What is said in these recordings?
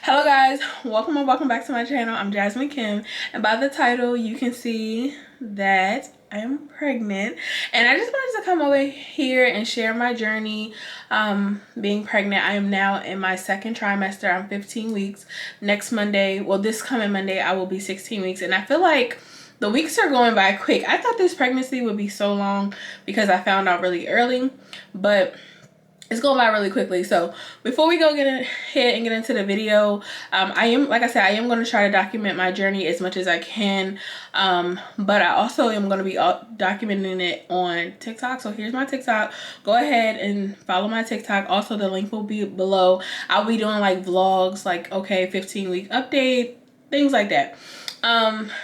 Hello guys, welcome and welcome back to my channel. I'm Jasmine Kim, and by the title you can see that I am pregnant, and I just wanted to come over here and share my journey being pregnant. I am now in my second trimester. I'm 15 weeks. Next Monday, well, this coming Monday, I will be 16 weeks, and I feel like the weeks are going by quick. I thought this pregnancy would be so long because I found out really early, but it's going by really quickly. So before we go get ahead and get into the video, I am, like I said, I am going to try to document my journey as much as I can, but I also am going to be documenting it on TikTok. So here's my TikTok. Go ahead and follow my TikTok. Also, the link will be below. I'll be doing like vlogs, like 15-week update, things like that.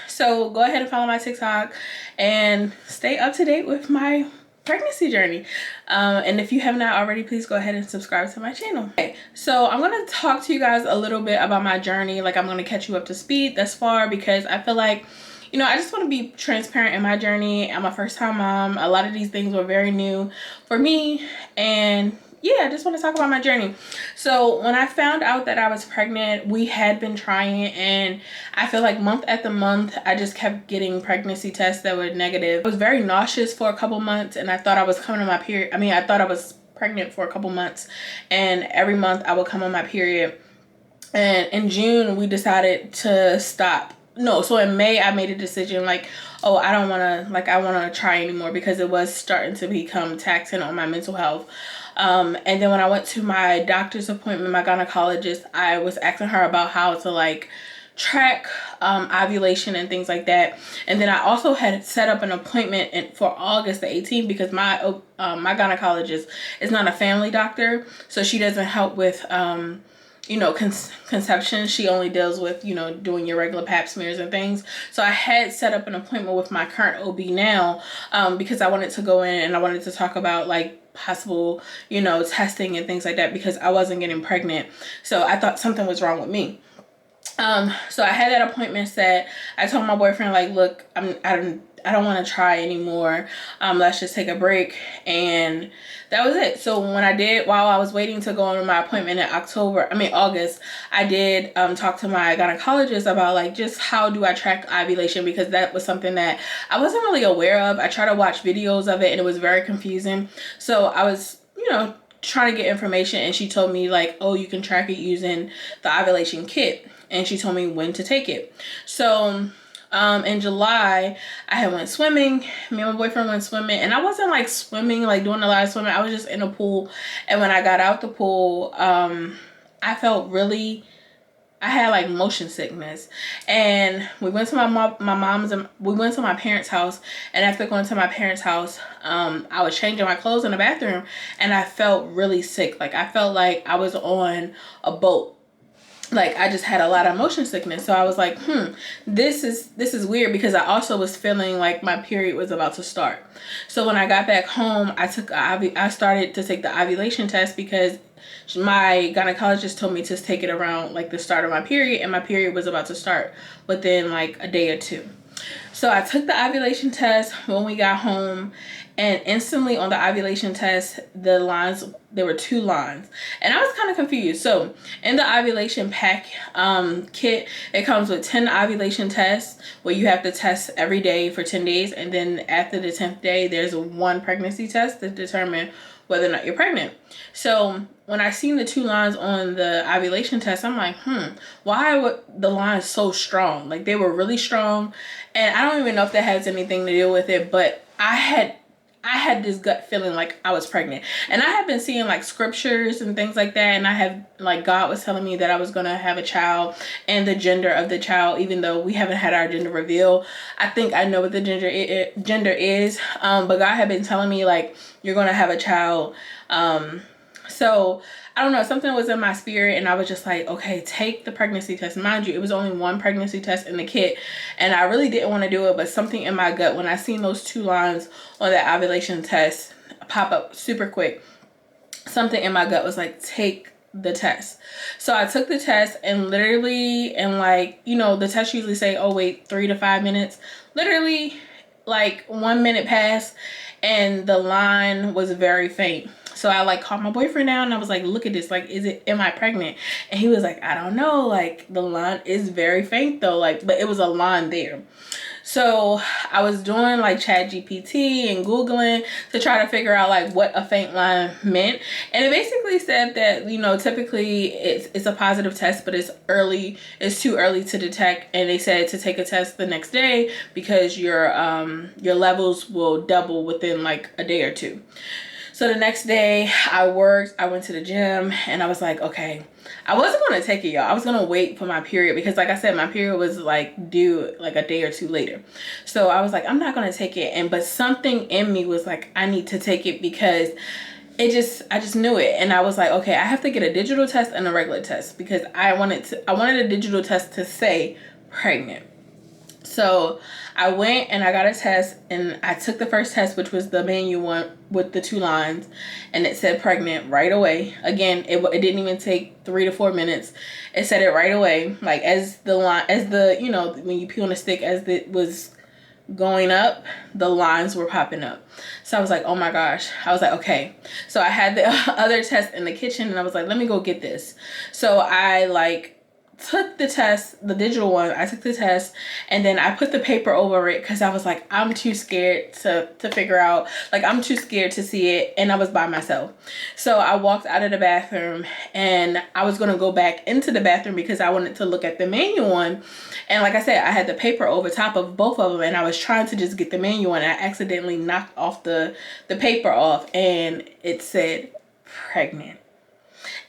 So go ahead and follow my TikTok and stay up to date with my pregnancy journey, and if you have not already, please go ahead and subscribe to my channel. Okay, so I'm going to talk to you guys a little bit about my journey. Like, I'm going to catch you up to speed thus far because I feel like, you know, I just want to be transparent in my journey. I'm a first-time mom. A lot of these things were very new for me, and yeah, I just want to talk about my journey. So when I found out that I was pregnant, we had been trying, and I feel like month after month, I just kept getting pregnancy tests that were negative. I was very nauseous for a couple months, and I thought I was coming on my period. I thought I was pregnant for a couple months, and every month I would come on my period. And in June, we decided to stop. No, so in May, I made a decision like, oh, I don't want to, like, I want to try anymore because it was starting to become taxing on my mental health. And then when I went to my doctor's appointment, my gynecologist, I was asking her about how to like track ovulation and things like that. And then I also had set up an appointment for August the 18th because my gynecologist is not a family doctor, so she doesn't help with you know, conception. She only deals with, you know, doing your regular pap smears and things. So I had set up an appointment with my current OB now, because I wanted to go in and I wanted to talk about like possible, you know, testing and things like that because I wasn't getting pregnant. So I thought something was wrong with me. So I had that appointment set. I told my boyfriend, like, look, I don't want to try anymore. Let's just take a break. And that was it. So when I did, while I was waiting to go on my appointment in August, I did talk to my gynecologist about like just how do I track ovulation, because that was something that I wasn't really aware of. I tried to watch videos of it and it was very confusing. So I was, you know, trying to get information, and she told me like, oh, you can track it using the ovulation kit, and she told me when to take it. So in July, I had went swimming. Me and my boyfriend went swimming, and I wasn't like swimming, like doing a lot of swimming. I was just in a pool, and when I got out the pool, I felt really, I had like motion sickness, and we went to my mom's, and we went to my parents' house. And after going to my parents' house, I was changing my clothes in the bathroom, and I felt really sick. Like I felt like I was on a boat. Like I just had a lot of motion sickness. So I was like, this is weird, because I also was feeling like my period was about to start. So when I got back home, I started to take the ovulation test because my gynecologist told me to take it around like the start of my period, and my period was about to start within like a day or two. So I took the ovulation test when we got home, and instantly on the ovulation test, the lines, there were 2 lines, and I was kind of confused. So in the ovulation pack kit, it comes with 10 ovulation tests where you have to test every day for 10 days. And then after the 10th day, there's 1 pregnancy test to determine whether or not you're pregnant. So when I seen the 2 lines on the ovulation test, I'm like, why were the lines so strong? Like they were really strong. And I don't even know if that has anything to do with it, but I had this gut feeling like I was pregnant. And I have been seeing like scriptures and things like that, and I have like, God was telling me that I was gonna have a child, and the gender of the child, even though we haven't had our gender reveal, I think I know what the gender is, but God had been telling me like, you're gonna have a child. So I don't know, something was in my spirit, and I was just like, okay, take the pregnancy test. Mind you, it was only 1 pregnancy test in the kit, and I really didn't want to do it, but something in my gut, when I seen those 2 lines on that ovulation test pop up super quick, something in my gut was like, take the test. So I took the test, and literally, and like, you know, the test usually say, oh wait, 3 to 5 minutes. Literally, like 1 minute passed and the line was very faint. So I like called my boyfriend down and I was like, look at this, like, am I pregnant? And he was like, I don't know, like the line is very faint though, like, but it was a line there. So I was doing like Chat GPT and Googling to try to figure out like what a faint line meant. And it basically said that, you know, typically it's a positive test, but it's too early to detect. And they said to take a test the next day because your levels will double within like a day or two. So the next day I went to the gym and I was like, okay, I wasn't going to take it, y'all. I was going to wait for my period because like I said, my period was like due like a day or two later. So I was like, I'm not going to take it. But something in me was like, I need to take it because I just knew it. And I was like, okay, I have to get a digital test and a regular test because I wanted a digital test to say pregnant. So I went and I got a test and I took the first test, which was the manual one with the 2 lines, and it said pregnant right away. Again, it didn't even take 3 to 4 minutes. It said it right away. Like you know, when you pee on a stick, as it was going up, the lines were popping up. So I was like, oh my gosh. I was like, okay. So I had the other test in the kitchen and I was like, let me go get this. So I like took the test, the digital one. I took the test and then I put the paper over it because I was like, I'm too scared to figure out, like I'm too scared to see it, and I was by myself. So I walked out of the bathroom and I was going to go back into the bathroom because I wanted to look at the manual one. And like I said, I had the paper over top of both of them and I was trying to just get the manual and I accidentally knocked off the paper off and it said pregnant.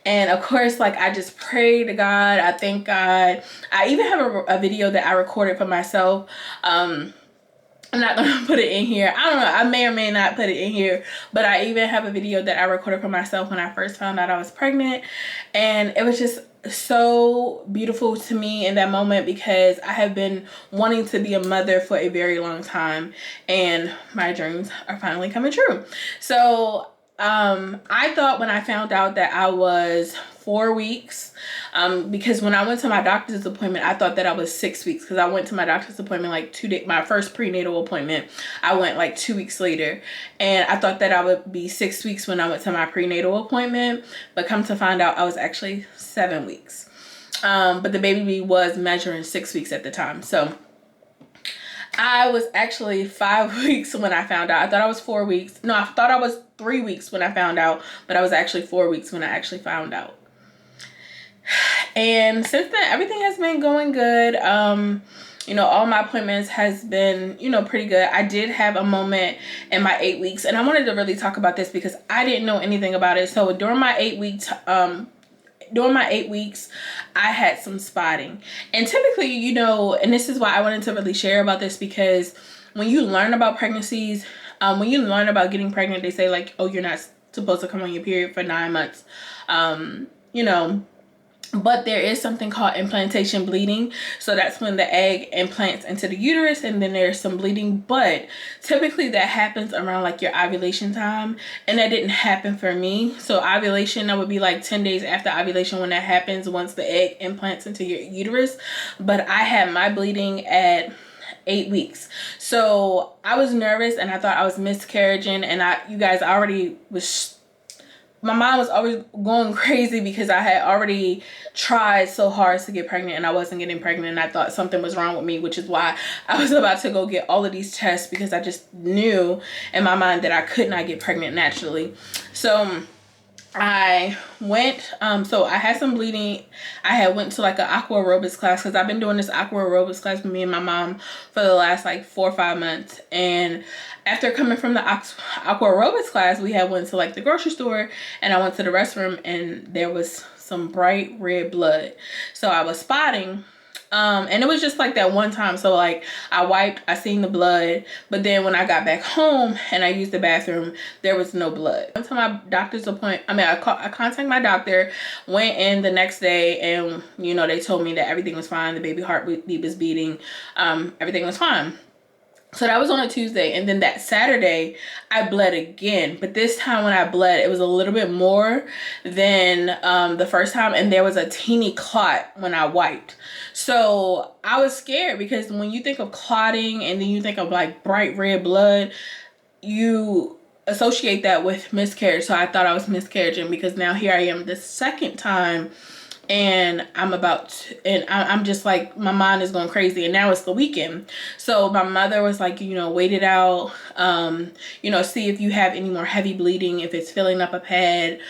And of course, like I just pray to God. I thank God. I even have a video that I recorded for myself. I'm not gonna put it in here. I don't know. I may or may not put it in here, but I even have a video that I recorded for myself when I first found out I was pregnant. And it was just so beautiful to me in that moment because I have been wanting to be a mother for a very long time and my dreams are finally coming true. So I thought when I found out that I was 4 weeks, because when I went to my doctor's appointment, I thought that I was 6 weeks because I went to my doctor's appointment like 2 days, my first prenatal appointment. I went like 2 weeks later and I thought that I would be 6 weeks when I went to my prenatal appointment, but come to find out I was actually 7 weeks. But the baby was measuring 6 weeks at the time. So I was actually 5 weeks when I found out. I thought I was 4 weeks. No, I thought I was 3 weeks when I found out, but I was actually 4 weeks when I actually found out. And since then, everything has been going good. You know, all my appointments has been, you know, pretty good. I did have a moment in my 8 weeks, and I wanted to really talk about this because I didn't know anything about it. So during my 8 weeks, I had some spotting. And typically, you know, and this is why I wanted to really share about this, because when you learn about pregnancies, when you learn about getting pregnant, they say like, oh, you're not supposed to come on your period for 9 months. You know, but there is something called implantation bleeding. So that's when the egg implants into the uterus and then there's some bleeding. But typically that happens around like your ovulation time. And that didn't happen for me. So ovulation, that would be like 10 days after ovulation when that happens, once the egg implants into your uterus. But I had my bleeding at 8 weeks. So I was nervous and I thought I was miscarriaging. And you guys already was... my mind was always going crazy because I had already tried so hard to get pregnant and I wasn't getting pregnant, and I thought something was wrong with me, which is why I was about to go get all of these tests because I just knew in my mind that I could not get pregnant naturally. So I went, so I had some bleeding. I had went to like an aqua aerobics class because I've been doing this aqua aerobics class with me and my mom for the last like 4 or 5 months. And after coming from the aqua aerobics class, we had went to like the grocery store and I went to the restroom and there was some bright red blood. So I was spotting. And it was just like that one time. So like I wiped, I seen the blood, but then when I got back home and I used the bathroom, there was no blood. Went to my doctor's appointment. I contacted my doctor, went in the next day, and you know, they told me that everything was fine. The baby heartbeat was beating. Everything was fine. So that was on a Tuesday, and then that Saturday I bled again, but this time when I bled it was a little bit more than the first time, and there was a teeny clot when I wiped. So I was scared because when you think of clotting and then you think of like bright red blood, you associate that with miscarriage. So I thought I was miscarriaging, because now here I am the second time, and I'm just like, my mind is going crazy, and now it's the weekend. So my mother was like, wait it out, see if you have any more heavy bleeding, if it's filling up a pad,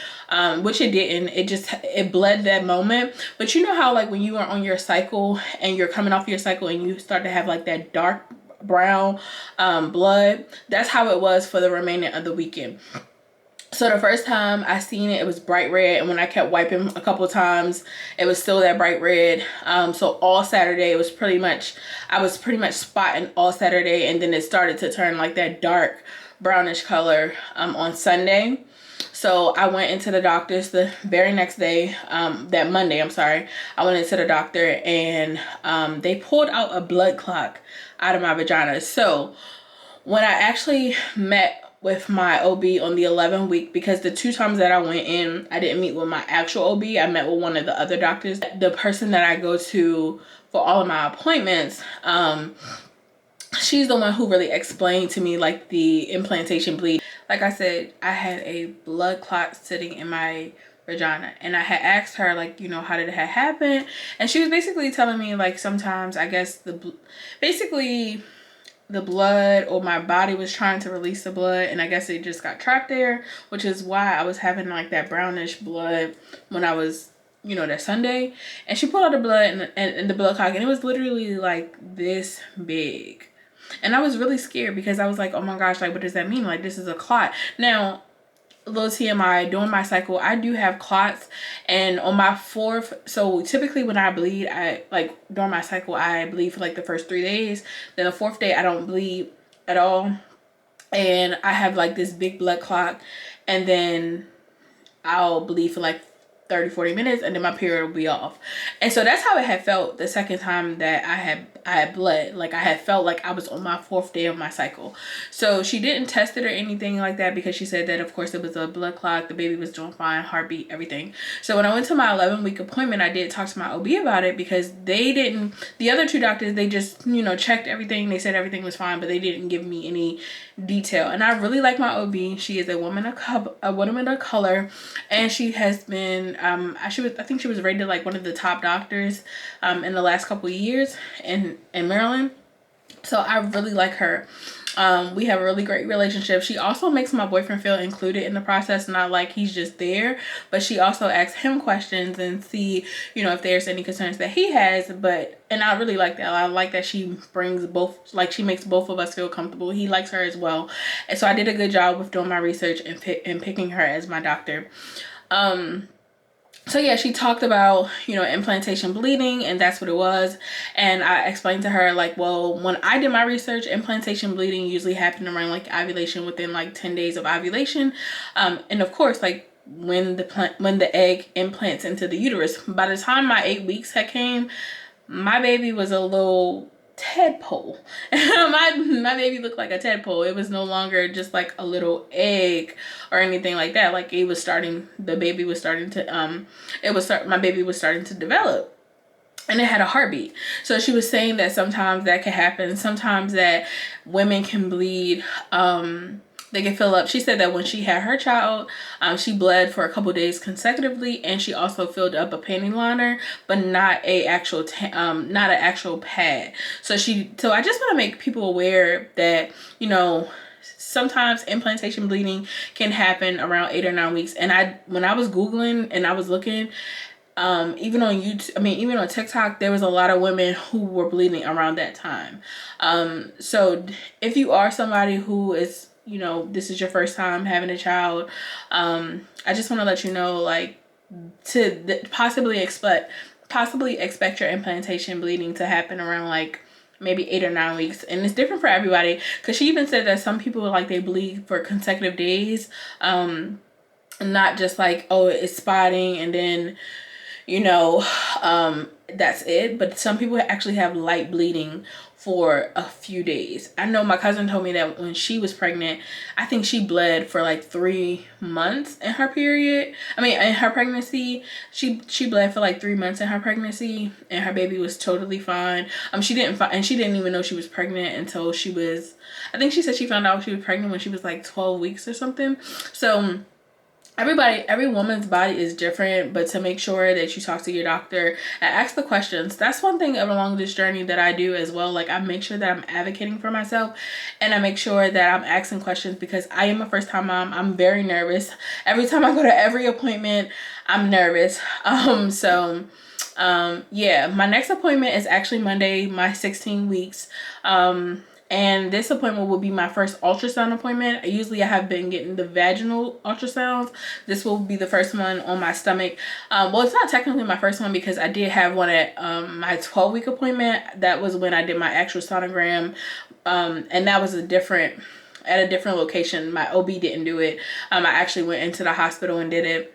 which it didn't. It bled that moment. But you know how like when you are on your cycle and you're coming off your cycle and you start to have like that dark brown blood, that's how it was for the remainder of the weekend. So the first time I seen it, it was bright red, and when I kept wiping a couple times, it was still that bright red. So all Saturday, I was pretty much spotting all Saturday, and then it started to turn like that dark brownish color on Sunday. So I went into the doctor's the very next day, that Monday, I'm sorry. I went into the doctor, and they pulled out a blood clot out of my vagina. So when I actually met with my OB on the 11th week, because the 2 times that I went in, I didn't meet with my actual OB. I met with one of the other doctors. The person that I go to for all of my appointments, she's the one who really explained to me like the implantation bleed. Like I said, I had a blood clot sitting in my vagina, and I had asked her like, how did it happen? And she was basically telling me like sometimes I guess the blood, or my body was trying to release the blood, and I guess it just got trapped there, which is why I was having like that brownish blood when I was, that Sunday. And she pulled out the blood and the blood clot, and it was literally like this big. And I was really scared because I was like, oh my gosh, like what does that mean? Like this is a clot. Now, little TMI, during my cycle I do have clots, and on my 4th, so typically when I bleed, I like during my cycle I bleed for like the first 3 days, then the 4th day I don't bleed at all, and I have like this big blood clot, and then I'll bleed for like 30-40 minutes, and then my period will be off. And so that's how it had felt the second time that I had bled. Like I had felt like I was on my 4th day of my cycle. So she didn't test it or anything like that, because she said that of course it was a blood clot, the baby was doing fine, heartbeat, everything. So when I went to my 11-week appointment, I did talk to my OB about it, because the other 2 doctors, they just checked everything, they said everything was fine, but they didn't give me any detail. And I really like my OB. She is a woman of color, and she has been I think she was rated like one of the top doctors in the last couple of years in Maryland. So I really like her. We have a really great relationship. She also makes my boyfriend feel included in the process, not like he's just there, but she also asks him questions and see, if there's any concerns that he has. And I really like that. I like that she makes both of us feel comfortable. He likes her as well. And so I did a good job with doing my research and picking her as my doctor. So yeah, she talked about, implantation bleeding, and that's what it was. And I explained to her like, well, when I did my research, implantation bleeding usually happened around like ovulation, within like 10 days of ovulation. And of course, like when the egg implants into the uterus, by the time my 8 weeks had came, my baby was a little tadpole. my baby looked like a tadpole. It was no longer just like a little egg or anything like that. Like my baby was starting to develop, and it had a heartbeat. So she was saying that sometimes that can happen, sometimes that women can bleed, they can fill up. She said that when she had her child, she bled for a couple days consecutively, and she also filled up a panty liner, but not an actual pad. So I just want to make people aware that sometimes implantation bleeding can happen around 8 or 9 weeks. And when I was Googling and I was looking, even on YouTube, even on TikTok, there was a lot of women who were bleeding around that time. So if you are somebody who is, this is your first time having a child, I just want to let you know, like, to possibly expect your implantation bleeding to happen around like maybe 8 or 9 weeks. And it's different for everybody, because she even said that some people like they bleed for consecutive days, not just like, oh, it's spotting and then that's it. But some people actually have light bleeding for a few days. I know my cousin told me that when she was pregnant, I think she bled for like 3 months in her period. I mean, in her pregnancy, she bled for like 3 months in her pregnancy, and her baby was totally fine. She didn't even know she was pregnant until she was, I think she said she found out she was pregnant when she was like 12 weeks or something. So every woman's body is different, but to make sure that you talk to your doctor and ask the questions. That's one thing along this journey that I do as well. Like, I make sure that I'm advocating for myself, and I make sure that I'm asking questions, because I am a first-time mom. I'm very nervous. Every time I go to every appointment, I'm nervous. Yeah, my next appointment is actually Monday, my 16 weeks. And this appointment will be my first ultrasound appointment. Usually I have been getting the vaginal ultrasounds. This will be the first one on my stomach. Well, it's not technically my first one, because I did have one at my 12-week appointment. That was when I did my actual sonogram. And that was at a different location. My OB didn't do it. I actually went into the hospital and did it.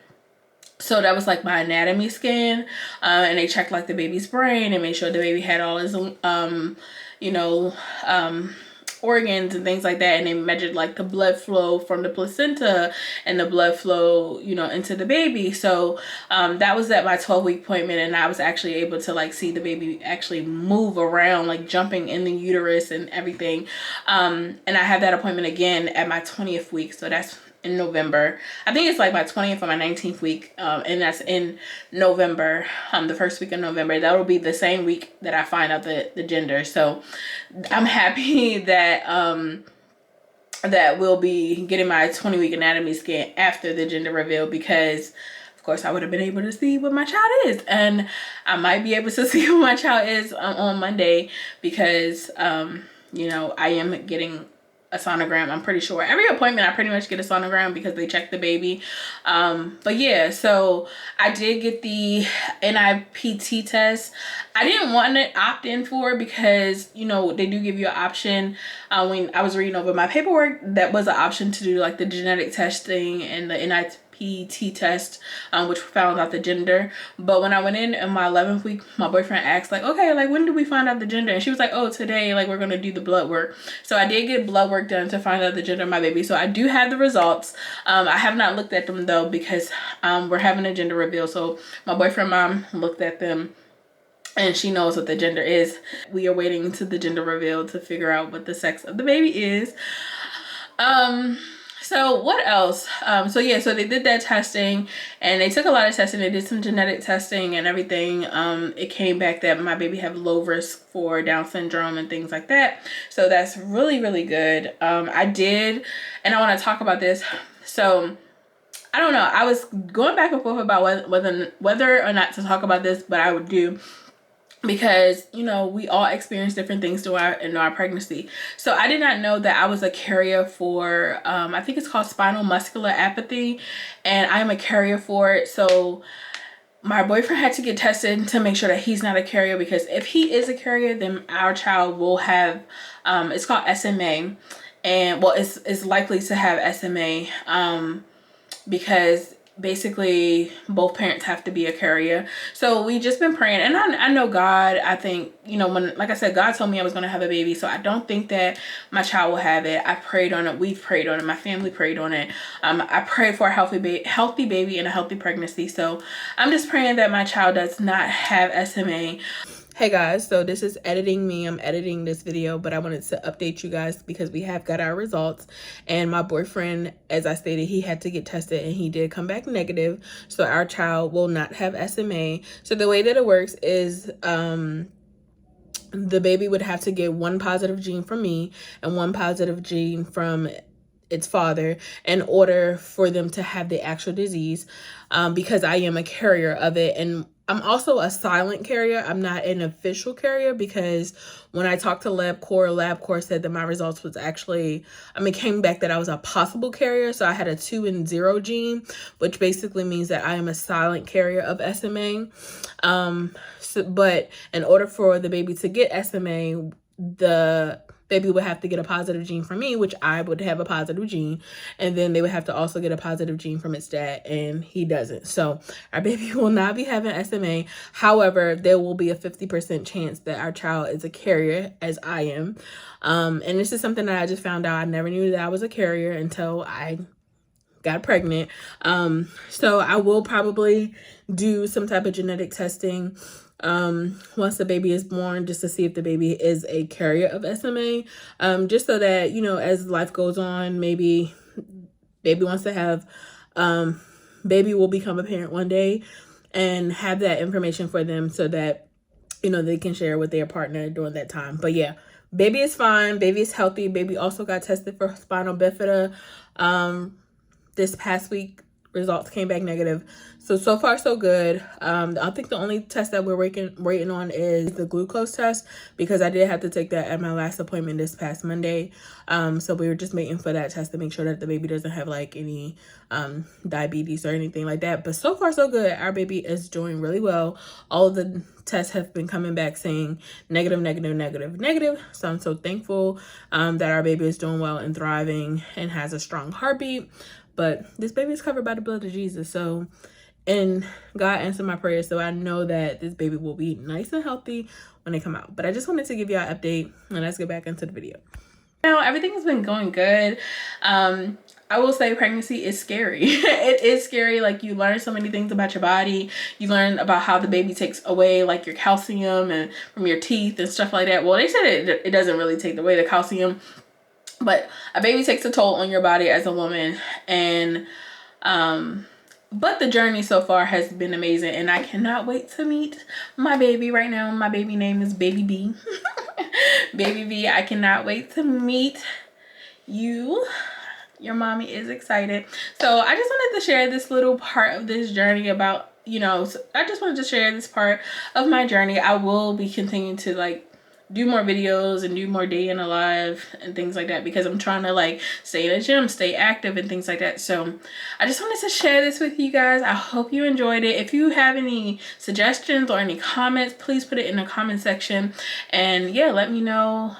So that was like my anatomy scan, and they checked like the baby's brain and made sure the baby had all his organs and things like that, and they measured like the blood flow from the placenta and the blood flow into the baby. So that was at my 12-week appointment, and I was actually able to like see the baby actually move around, like jumping in the uterus and everything. And I have that appointment again at my 20th week, so that's in November. I think it's like my 20th or my 19th week, and that's in November, the first week of November. That will be the same week that I find out the gender. So I'm happy that that we'll be getting my 20-week anatomy scan after the gender reveal, because of course I would have been able to see what my child is, and I might be able to see what my child is on Monday, because I am getting a sonogram. I'm pretty sure every appointment I pretty much get a sonogram, because they check the baby. But yeah, so I did get the NIPT test. I didn't want to opt in for it, because they do give you an option. When I was reading over my paperwork, that was an option to do like the genetic testing and the NIPT test, which found out the gender. But when I went in my 11th week, my boyfriend asked like, okay, like when do we find out the gender? And she was like, oh, today, like we're gonna do the blood work. So I did get blood work done to find out the gender of my baby. So I do have the results. I have not looked at them though, because we're having a gender reveal. So my boyfriend mom looked at them, and she knows what the gender is. We are waiting to the gender reveal to figure out what the sex of the baby is. So what else? So they did that testing, and they took a lot of testing. They did some genetic testing and everything. It came back that my baby have low risk for Down syndrome and things like that. So that's really, really good. I did, and I want to talk about this. So I don't know. I was going back and forth about whether or not to talk about this, but I would do, because we all experience different things in our pregnancy. So I did not know that I was a carrier for I think it's called spinal muscular apathy, and I am a carrier for it. So my boyfriend had to get tested to make sure that he's not a carrier, because if he is a carrier, then our child will have it's called SMA, and well, it's likely to have SMA, because basically both parents have to be a carrier. So we just been praying, and I know God, I think, when, like I said, God told me I was going to have a baby, so I don't think that my child will have it. I prayed on it. We've prayed on it. My family prayed on it. I prayed for a healthy baby and a healthy pregnancy. So I'm just praying that my child does not have SMA. Hey guys, so this is editing me. I'm editing this video, but I wanted to update you guys because we have got our results, and my boyfriend, as I stated, he had to get tested and he did come back negative. So our child will not have SMA. So the way that it works is the baby would have to get one positive gene from me and one positive gene from its father in order for them to have the actual disease, because I am a carrier of it. And I'm also a silent carrier. I'm not an official carrier, because when I talked to LabCorp said that my results was actually, came back that I was a possible carrier. So I had a 2 and 0 gene, which basically means that I am a silent carrier of SMA. But in order for the baby to get SMA, the baby would have to get a positive gene from me, which I would have a positive gene, and then they would have to also get a positive gene from its dad, and he doesn't. So our baby will not be having SMA. However, there will be a 50% chance that our child is a carrier, as I am. And this is something that I just found out. I never knew that I was a carrier until I got pregnant. So I will probably do some type of genetic testing once the baby is born, just to see if the baby is a carrier of SMA, just so that, you know, as life goes on, maybe baby wants to have, baby will become a parent one day and have that information for them so that, you know, they can share with their partner during that time. But yeah, baby is fine, baby is healthy. Baby also got tested for spinal bifida this past week. Results came back negative. So far so good. I think the only test that we're waiting on is the glucose test, because I did have to take that at my last appointment this past Monday. So we were just waiting for that test to make sure that the baby doesn't have like any diabetes or anything like that. But so far so good. Our baby is doing really well. All of the tests have been coming back saying negative, negative, negative, negative. So I'm so thankful that our baby is doing well and thriving and has a strong heartbeat. But this baby is covered by the blood of Jesus. So, and God answered my prayers. So I know that this baby will be nice and healthy when they come out. But I just wanted to give you an update, and let's get back into the video. Now, everything's been going good. I will say pregnancy is scary. It is scary. Like, you learn so many things about your body. You learn about how the baby takes away like your calcium and from your teeth and stuff like that. Well, they said it doesn't really take away the calcium, but a baby takes a toll on your body as a woman. And but the journey so far has been amazing, and I cannot wait to meet my baby. Right now my baby name is Baby B. Baby B, I cannot wait to meet you. Your mommy is excited. So I just wanted to share this little part of this journey about, you know, I just wanted to share this part of my journey. I will be continuing to like do more videos and do more day in the life and things like that, because I'm trying to like stay in the gym, stay active and things like that. So I just wanted to share this with you guys. I hope you enjoyed it. If you have any suggestions or any comments, please put it in the comment section. And yeah, let me know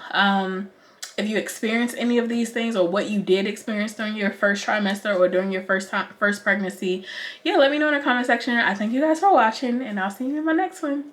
if you experienced any of these things, or what you did experience during your first trimester or during your first pregnancy. Yeah, let me know in the comment section. I thank you guys for watching, and I'll see you in my next one.